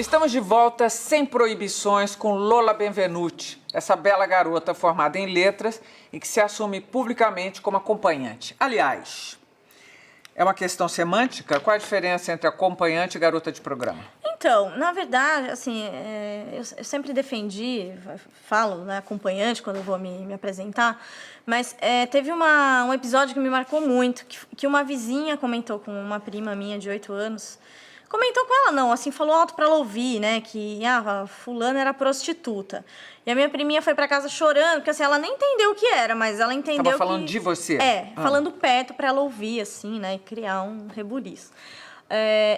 Estamos de volta sem proibições com Lola Benvenuti, essa bela garota formada em letras e que se assume publicamente como acompanhante. Aliás, é uma questão semântica? Qual a diferença entre acompanhante e garota de programa? Então, na verdade, assim, eu sempre defendi, falo, né, acompanhante quando eu vou me apresentar, mas teve um episódio que me marcou muito, que uma vizinha comentou com uma prima minha de 8 anos, comentou com ela não, assim, falou alto pra ela ouvir, né, que a fulana era prostituta. E a minha priminha foi pra casa chorando, porque assim, ela nem entendeu o que era, mas ela entendeu Tava falando de você? Falando perto pra ela ouvir, assim, né, e criar um rebuliço.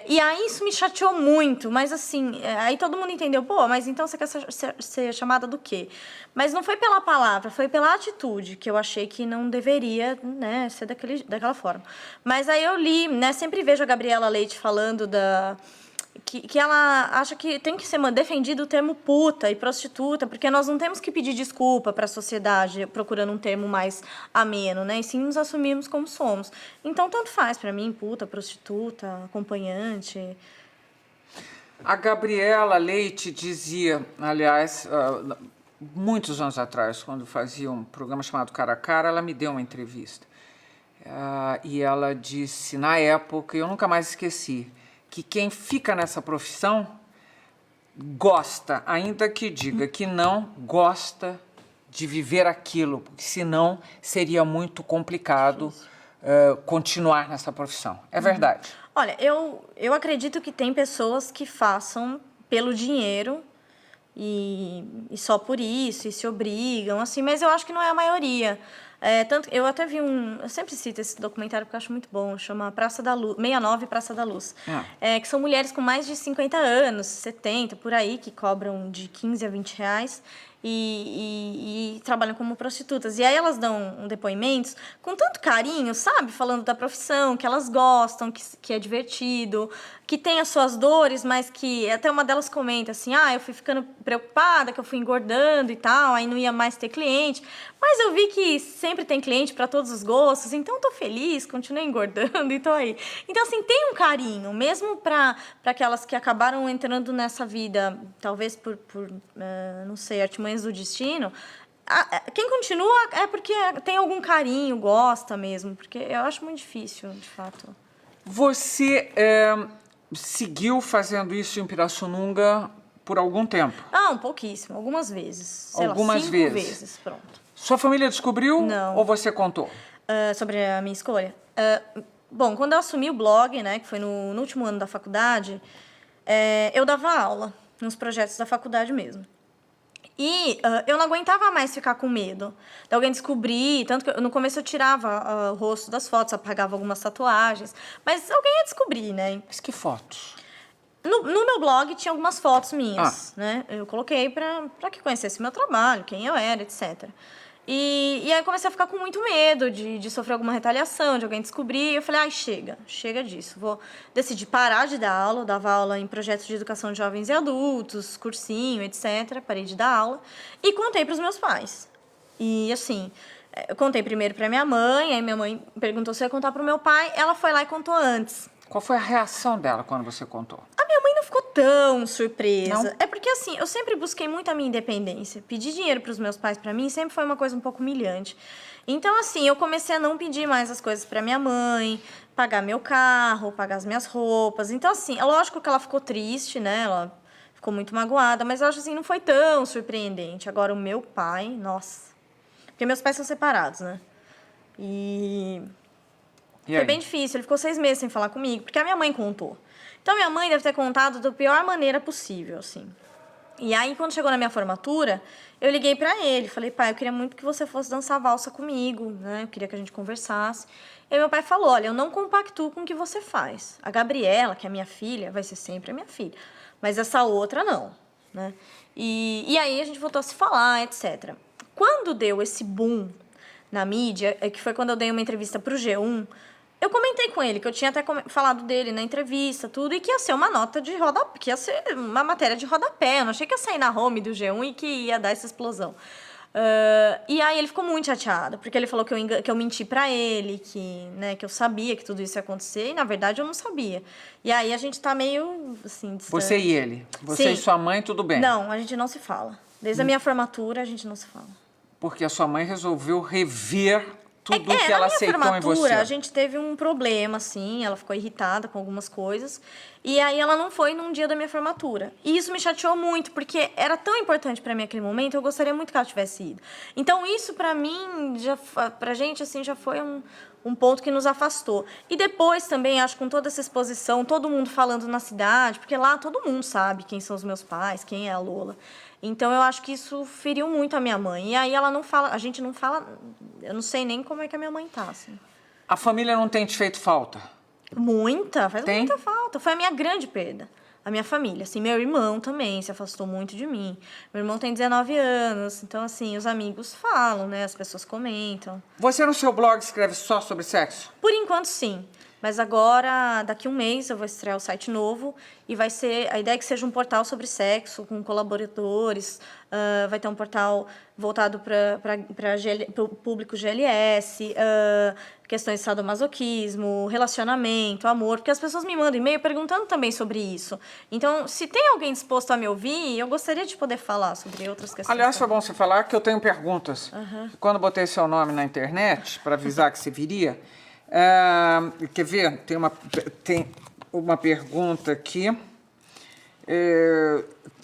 E aí isso me chateou muito, mas assim, aí todo mundo entendeu, pô, mas então você quer ser chamada do quê? Mas não foi pela palavra, foi pela atitude, que eu achei que não deveria, né, ser daquela forma. Mas aí eu li, né, sempre vejo a Gabriela Leite falando que ela acha que tem que ser defendido o termo puta e prostituta, porque nós não temos que pedir desculpa para a sociedade procurando um termo mais ameno, né? E sim nos assumirmos como somos. Então, tanto faz para mim, puta, prostituta, acompanhante. A Gabriela Leite dizia, aliás, muitos anos atrás, quando fazia um programa chamado Cara a Cara, ela me deu uma entrevista. E ela disse, na época, eu nunca mais esqueci, que quem fica nessa profissão gosta, ainda que diga que não, gosta de viver aquilo, porque senão seria muito complicado continuar nessa profissão. É verdade? Olha, eu acredito que tem pessoas que façam pelo dinheiro e só por isso, e se obrigam, assim, mas eu acho que não é a maioria. Tanto, eu até vi eu sempre cito esse documentário porque eu acho muito bom, chama Praça da Luz, 69 Praça da Luz, que são mulheres com mais de 50 anos, 70, por aí, que cobram de 15 a 20 reais e trabalham como prostitutas. E aí elas dão depoimentos com tanto carinho, sabe? Falando da profissão, que elas gostam, que é divertido, que tem as suas dores, mas que até uma delas comenta assim, eu fui ficando preocupada, que eu fui engordando e tal, aí não ia mais ter cliente, mas eu vi que sempre tem cliente para todos os gostos, então tô feliz, continuei engordando e tô aí. Então, assim, tem um carinho, mesmo para aquelas que acabaram entrando nessa vida, talvez por não sei, artimanhas do destino, quem continua é porque tem algum carinho, gosta mesmo, porque eu acho muito difícil, de fato. Você seguiu fazendo isso em Pirassununga por algum tempo? Não, pouquíssimo, algumas vezes. Sei lá, 5 vezes, pronto. Sua família descobriu? Não. Ou você contou? Sobre a minha escolha? Bom, quando eu assumi o blog, né, que foi no último ano da faculdade, eu dava aula nos projetos da faculdade mesmo. E eu não aguentava mais ficar com medo de alguém descobrir, tanto que no começo eu tirava o rosto das fotos, apagava algumas tatuagens, mas alguém ia descobrir, né? Mas que fotos? No meu blog tinha algumas fotos minhas, né? Eu coloquei para que conhecesse meu trabalho, quem eu era, etc. E aí eu comecei a ficar com muito medo de sofrer alguma retaliação, de alguém descobrir. Eu falei, chega disso. Vou decidir parar de dar aula. Eu dava aula em projetos de educação de jovens e adultos, cursinho, etc. Parei de dar aula. E contei para os meus pais. E, assim, eu contei primeiro para minha mãe. Aí minha mãe perguntou se eu ia contar para o meu pai. Ela foi lá e contou antes. Qual foi a reação dela quando você contou? A minha mãe não ficou tão surpresa. Não? É porque, assim, eu sempre busquei muito a minha independência. Pedir dinheiro para os meus pais, para mim, sempre foi uma coisa um pouco humilhante. Então, assim, eu comecei a não pedir mais as coisas para minha mãe, pagar meu carro, pagar as minhas roupas. Então, assim, é lógico que ela ficou triste, né? Ela ficou muito magoada, mas eu acho assim, não foi tão surpreendente. Agora, o meu pai, nossa. Porque meus pais são separados, né? Foi bem difícil, ele ficou 6 meses sem falar comigo, porque a minha mãe contou. Então, minha mãe deve ter contado da pior maneira possível, assim. E aí, quando chegou na minha formatura, eu liguei pra ele. Falei, pai, eu queria muito que você fosse dançar valsa comigo, né? Eu queria que a gente conversasse. E aí, meu pai falou, olha, eu não compactuo com o que você faz. A Gabriela, que é minha filha, vai ser sempre a minha filha. Mas essa outra, não, né? E aí, a gente voltou a se falar, etc. Quando deu esse boom na mídia, que foi quando eu dei uma entrevista pro G1, eu comentei com ele, que eu tinha até falado dele na entrevista, tudo, e que ia ser uma nota de rodapé, que ia ser uma matéria de rodapé. Eu não achei que ia sair na home do G1 e que ia dar essa explosão. E aí ele ficou muito chateado, porque ele falou que eu menti pra ele, que eu sabia que tudo isso ia acontecer, e na verdade eu não sabia. E aí a gente tá meio, assim, distante. Você e ele? Você e sua mãe, tudo bem? Não, a gente não se fala. Desde a minha formatura, a gente não se fala. Porque a sua mãe resolveu rever tudo que ela aceitou em você. Na minha formatura, a gente teve um problema, assim, ela ficou irritada com algumas coisas, e aí ela não foi num dia da minha formatura. E isso me chateou muito, porque era tão importante pra mim aquele momento, eu gostaria muito que ela tivesse ido. Então, isso pra mim, pra gente, assim, já foi um ponto que nos afastou. E depois também, acho, com toda essa exposição, todo mundo falando na cidade, porque lá todo mundo sabe quem são os meus pais, quem é a Lola. Então, eu acho que isso feriu muito a minha mãe. E aí ela não fala, a gente não fala, eu não sei nem como é que a minha mãe tá, assim. A família não tem te feito falta? Muita, faz muita falta. Foi a minha grande perda. A minha família, assim, meu irmão também se afastou muito de mim. Meu irmão tem 19 anos, então, assim, os amigos falam, né? As pessoas comentam. Você no seu blog escreve só sobre sexo? Por enquanto, sim. Mas agora, daqui a um mês, eu vou estrear o site novo e vai ser... A ideia é que seja um portal sobre sexo, com colaboradores. Vai ter um portal voltado para o público GLS, questões de sadomasoquismo, relacionamento, amor, porque as pessoas me mandam e-mail perguntando também sobre isso. Então, se tem alguém disposto a me ouvir, eu gostaria de poder falar sobre outras questões. Aliás, foi bom você falar que eu tenho perguntas. Quando botei seu nome na internet, para avisar que você viria... quer ver? Tem uma pergunta aqui.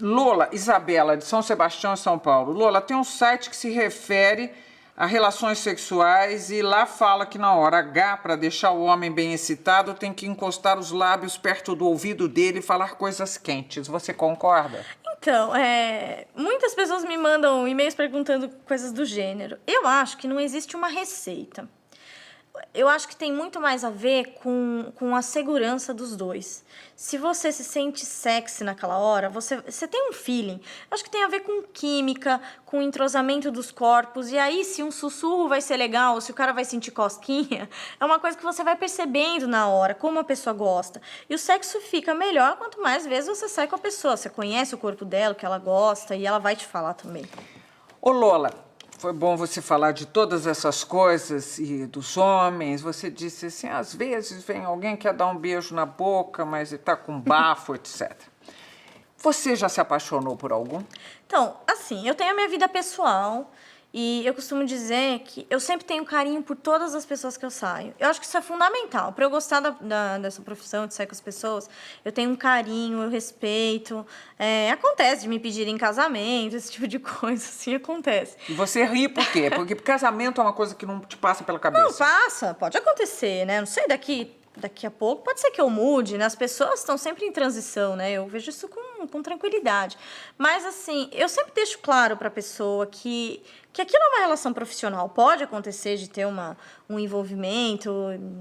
Lola Isabela, de São Sebastião, São Paulo. Lola, tem um site que se refere a relações sexuais e lá fala que na hora H, para deixar o homem bem excitado, tem que encostar os lábios perto do ouvido dele e falar coisas quentes. Você concorda? Então, muitas pessoas me mandam e-mails perguntando coisas do gênero. Eu acho que não existe uma receita. Eu acho que tem muito mais a ver com a segurança dos dois. Se você se sente sexy naquela hora, você tem um feeling. Eu acho que tem a ver com química, com entrosamento dos corpos. E aí, se um sussurro vai ser legal, se o cara vai sentir cosquinha, é uma coisa que você vai percebendo na hora, como a pessoa gosta. E o sexo fica melhor quanto mais vezes você sai com a pessoa. Você conhece o corpo dela, o que ela gosta, e ela vai te falar também. Ô, Lola, foi bom você falar de todas essas coisas e dos homens. Você disse assim, às vezes vem alguém que quer dar um beijo na boca, mas está com bafo, etc. Você já se apaixonou por algum? Então, assim, eu tenho a minha vida pessoal e eu costumo dizer que eu sempre tenho carinho por todas as pessoas que eu saio. Eu acho que isso é fundamental. Para eu gostar dessa profissão, de sair com as pessoas, eu tenho um carinho, eu respeito. Acontece de me pedirem em casamento, esse tipo de coisa, assim, acontece. E você ri por quê? Porque casamento é uma coisa que não te passa pela cabeça. Não, passa, pode acontecer, né? Não sei, daqui a pouco pode ser que eu mude, né? As pessoas estão sempre em transição, né? Eu vejo isso com tranquilidade. Mas, assim, eu sempre deixo claro para a pessoa que aquilo é uma relação profissional. Pode acontecer de ter um envolvimento,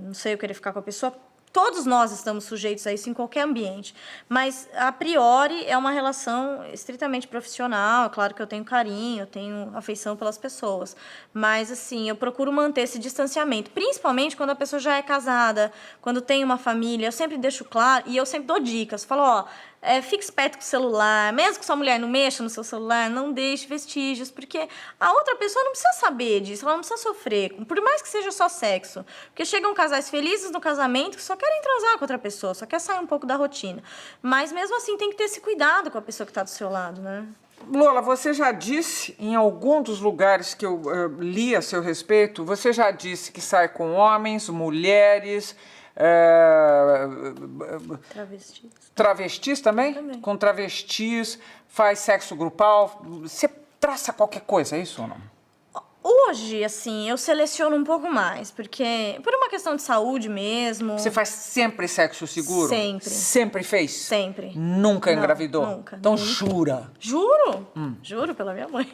não sei, eu querer ficar com a pessoa. Todos nós estamos sujeitos a isso em qualquer ambiente. Mas, a priori, é uma relação estritamente profissional. É claro que eu tenho carinho, eu tenho afeição pelas pessoas. Mas, assim, eu procuro manter esse distanciamento. Principalmente quando a pessoa já é casada, quando tem uma família. Eu sempre deixo claro e eu sempre dou dicas. Falo, fique esperto com o celular. Mesmo que sua mulher não mexa no seu celular, não deixe vestígios. Porque a outra pessoa não precisa saber disso, ela não precisa sofrer. Por mais que seja só sexo. Porque chegam casais felizes no casamento que só querem transar com outra pessoa, só quer sair um pouco da rotina. Mas, mesmo assim, tem que ter esse cuidado com a pessoa que está do seu lado, né? Lola, você já disse, em algum dos lugares que eu li a seu respeito, você já disse que sai com homens, mulheres... Travestis também? Com travestis, faz sexo grupal. Você traça qualquer coisa, é isso ou não? Hoje, assim, eu seleciono um pouco mais, porque por uma questão de saúde mesmo. Você faz sempre sexo seguro? Sempre. Sempre fez? Sempre. Nunca engravidou? Nunca. Então jura? Juro. Juro pela minha mãe.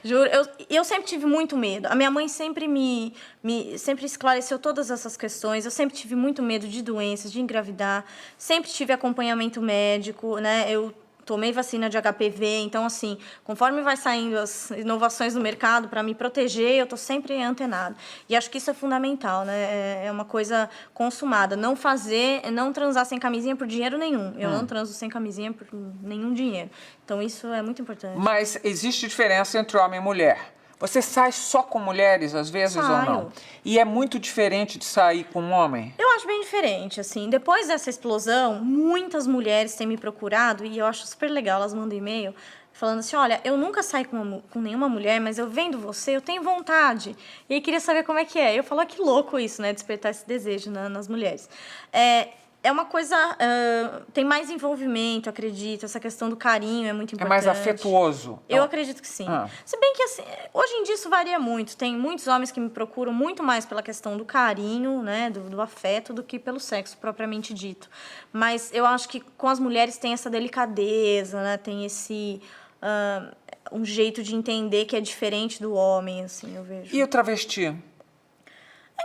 Juro. Eu sempre tive muito medo. A minha mãe sempre sempre esclareceu todas essas questões. Eu sempre tive muito medo de doenças, de engravidar. Sempre tive acompanhamento médico, né? Eu tomei vacina de HPV, então, assim, conforme vai saindo as inovações no mercado para me proteger, eu estou sempre antenada. E acho que isso é fundamental, né? É uma coisa consumada. Não transar sem camisinha por dinheiro nenhum. Eu não transo sem camisinha por nenhum dinheiro. Então, isso é muito importante. Mas existe diferença entre homem e mulher. Você sai só com mulheres, às vezes, ou não? Saio. E é muito diferente de sair com um homem? Eu acho bem diferente, assim. Depois dessa explosão, muitas mulheres têm me procurado e eu acho super legal. Elas mandam e-mail falando assim, olha, eu nunca saí com nenhuma mulher, mas eu vendo você, eu tenho vontade. E aí queria saber como é que é. Eu falo, que louco isso, né? Despertar esse desejo nas mulheres. É uma coisa... tem mais envolvimento, acredito. Essa questão do carinho é muito importante. É mais afetuoso? Eu acredito que sim. Se bem que, assim, hoje em dia isso varia muito. Tem muitos homens que me procuram muito mais pela questão do carinho, né, do afeto, do que pelo sexo propriamente dito. Mas eu acho que com as mulheres tem essa delicadeza, né, tem esse... um jeito de entender que é diferente do homem, assim, eu vejo. E o travesti?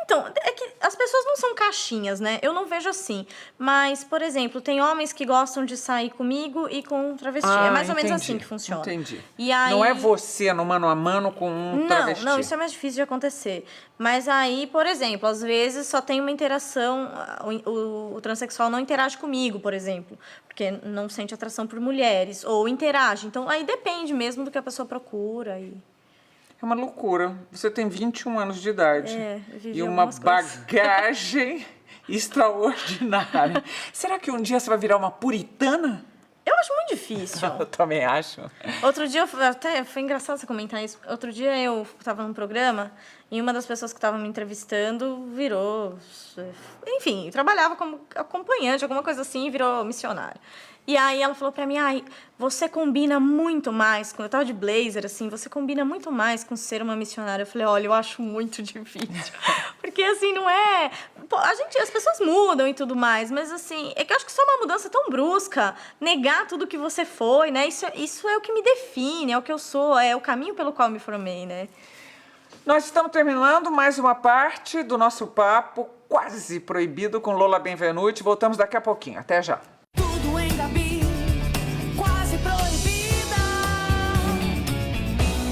Então, é que as pessoas não são caixinhas, né? Eu não vejo assim. Mas, por exemplo, tem homens que gostam de sair comigo e com um travesti. É mais ou menos assim que funciona. Entendi. E aí... Não é você no mano a mano com um travesti. Não, isso é mais difícil de acontecer. Mas aí, por exemplo, às vezes só tem uma interação, o transexual não interage comigo, por exemplo, porque não sente atração por mulheres, ou interage. Então, aí depende mesmo do que a pessoa procura e... É uma loucura. Você tem 21 anos de idade. Eu vivi e uma algumas coisas. bagagem extraordinária. Será que um dia você vai virar uma puritana? Eu acho muito difícil. Eu também acho. Outro dia, até foi engraçado você comentar isso. Outro dia eu estava num programa e uma das pessoas que estava me entrevistando virou... Enfim, trabalhava como acompanhante, alguma coisa assim, e virou missionária. E aí ela falou pra mim, você combina muito mais, quando eu tava de blazer, assim, você combina muito mais com ser uma missionária. Eu falei, olha, eu acho muito difícil. Porque, assim, não é... Pô, as pessoas mudam e tudo mais, mas, assim, é que eu acho que isso é uma mudança tão brusca, negar tudo que você foi, né? Isso é o que me define, é o que eu sou, é o caminho pelo qual eu me formei, né? Nós estamos terminando mais uma parte do nosso papo quase proibido com Lola Benvenuti. Voltamos daqui a pouquinho. Até já. Tudo em Gabi.